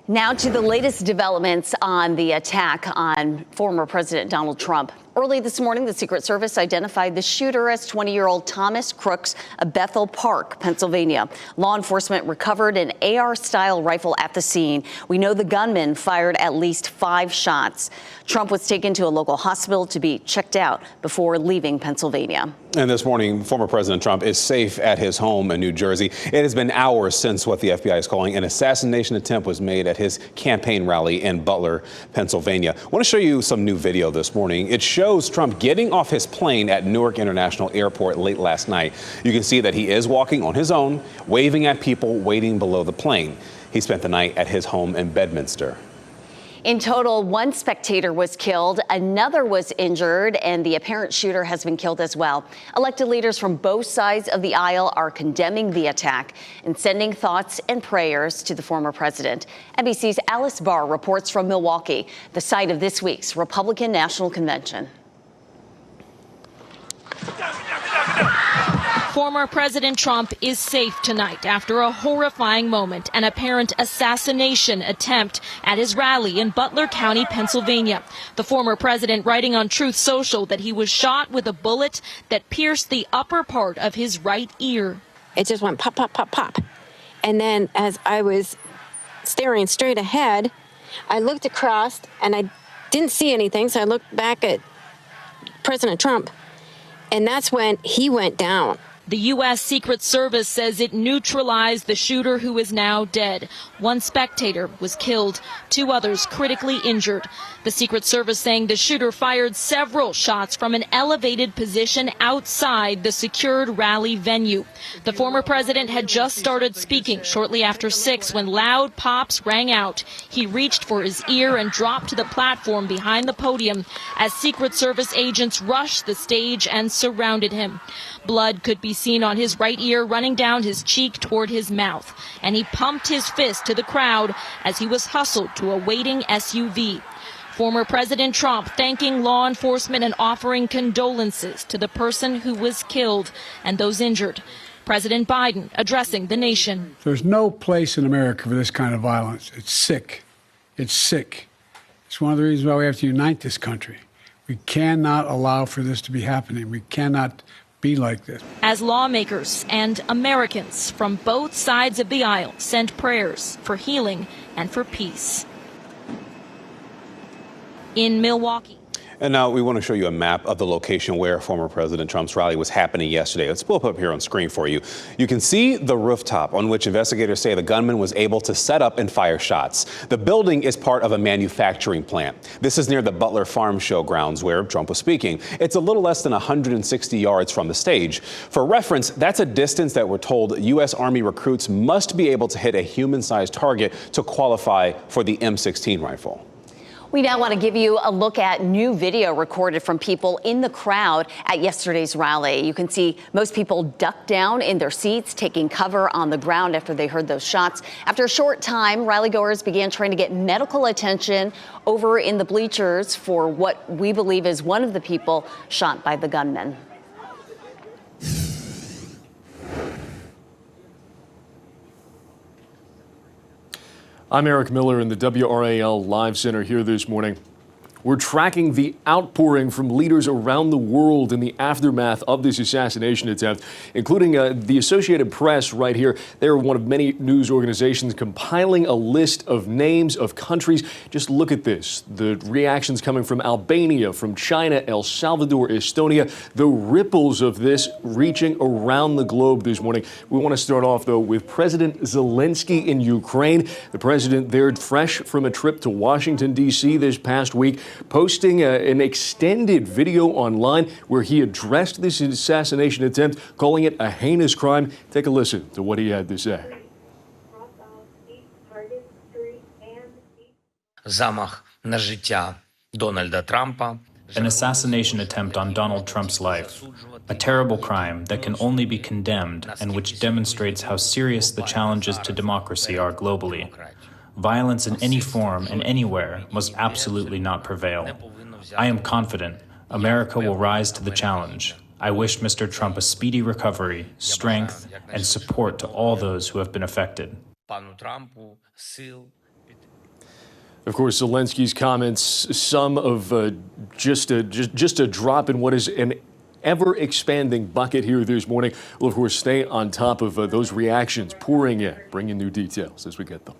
Now to the latest developments on the attack on former President Donald Trump. Early this morning, the Secret Service identified the shooter as 20-year-old Thomas Crooks of Bethel Park, Pennsylvania. Law enforcement recovered an AR-style rifle at the scene. We know the gunman fired at least 5 shots. Trump was taken to a local hospital to be checked out before leaving Pennsylvania. And this morning, former President Trump is safe at his home in New Jersey. It has been hours since what the FBI is calling an assassination attempt was made at his campaign rally in Butler, Pennsylvania. I want to show you some new video this morning. It shows Trump getting off his plane at Newark International Airport late last night. You can see that he is walking on his own, waving at people waiting below the plane. He spent the night at his home in Bedminster. In total, 1 spectator was killed, another was injured, and the apparent shooter has been killed as well. Elected leaders from both sides of the aisle are condemning the attack and sending thoughts and prayers to the former president. NBC's Alice Barr reports from Milwaukee, the site of this week's Republican National Convention. Former President Trump is safe tonight after a horrifying moment, an apparent assassination attempt at his rally in Butler County, Pennsylvania. The former president writing on Truth Social that he was shot with a bullet that pierced the upper part of his right ear. It just went pop, pop, pop, pop. And then as I was staring straight ahead, I looked across and I didn't see anything. So I looked back at President Trump, and that's when he went down. The U.S. Secret Service says it neutralized the shooter, who is now dead. 1 spectator was killed, 2 others critically injured. The Secret Service saying the shooter fired several shots from an elevated position outside the secured rally venue. The former president had just started speaking shortly after 6 when loud pops rang out. He reached for his ear and dropped to the platform behind the podium as Secret Service agents rushed the stage and surrounded him. Blood could be seen on his right ear running down his cheek toward his mouth, and he pumped his fist to the crowd as he was hustled to a waiting SUV. Former President Trump thanking law enforcement and offering condolences to the person who was killed and those injured. President Biden addressing the nation. There's no place in America for this kind of violence. It's sick. It's sick. It's one of the reasons why we have to unite this country. We cannot allow for this to be happening. We cannot be like this. As lawmakers and Americans from both sides of the aisle send prayers for healing and for peace. In Milwaukee. And now we want to show you a map of the location where former President Trump's rally was happening yesterday. Let's pull up here on screen for you. You can see the rooftop on which investigators say the gunman was able to set up and fire shots. The building is part of a manufacturing plant. This is near the Butler Farm Show grounds where Trump was speaking. It's a little less than 160 yards from the stage. For reference, that's a distance that we're told U.S. Army recruits must be able to hit a human-sized target to qualify for the M16 rifle. We now want to give you a look at new video recorded from people in the crowd at yesterday's rally. You can see most people ducked down in their seats, taking cover on the ground after they heard those shots. After a short time, rallygoers began trying to get medical attention over in the bleachers for what we believe is one of the people shot by the gunman. I'm Eric Miller in the WRAL Live Center here this morning. We're tracking the outpouring from leaders around the world in the aftermath of this assassination attempt, including the Associated Press right here. They're one of many news organizations compiling a list of names of countries. Just look at this. The reactions coming from Albania, from China, El Salvador, Estonia, the ripples of this reaching around the globe this morning. We want to start off, though, with President Zelensky in Ukraine. The president there fresh from a trip to Washington, D.C. this past week, posting an extended video online where he addressed this assassination attempt, calling it a heinous crime. Take a listen to what he had to say. Замах на життя Дональда Трампа. An assassination attempt on Donald Trump's life, a terrible crime that can only be condemned and which demonstrates how serious the challenges to democracy are globally. Violence in any form and anywhere must absolutely not prevail. I am confident America will rise to the challenge. I wish Mr. Trump a speedy recovery, strength, and support to all those who have been affected. Of course, Zelensky's comments, some of just a drop in what is an ever-expanding bucket here this morning. We'll, of course, stay on top of those reactions pouring in, bringing new details as we get them.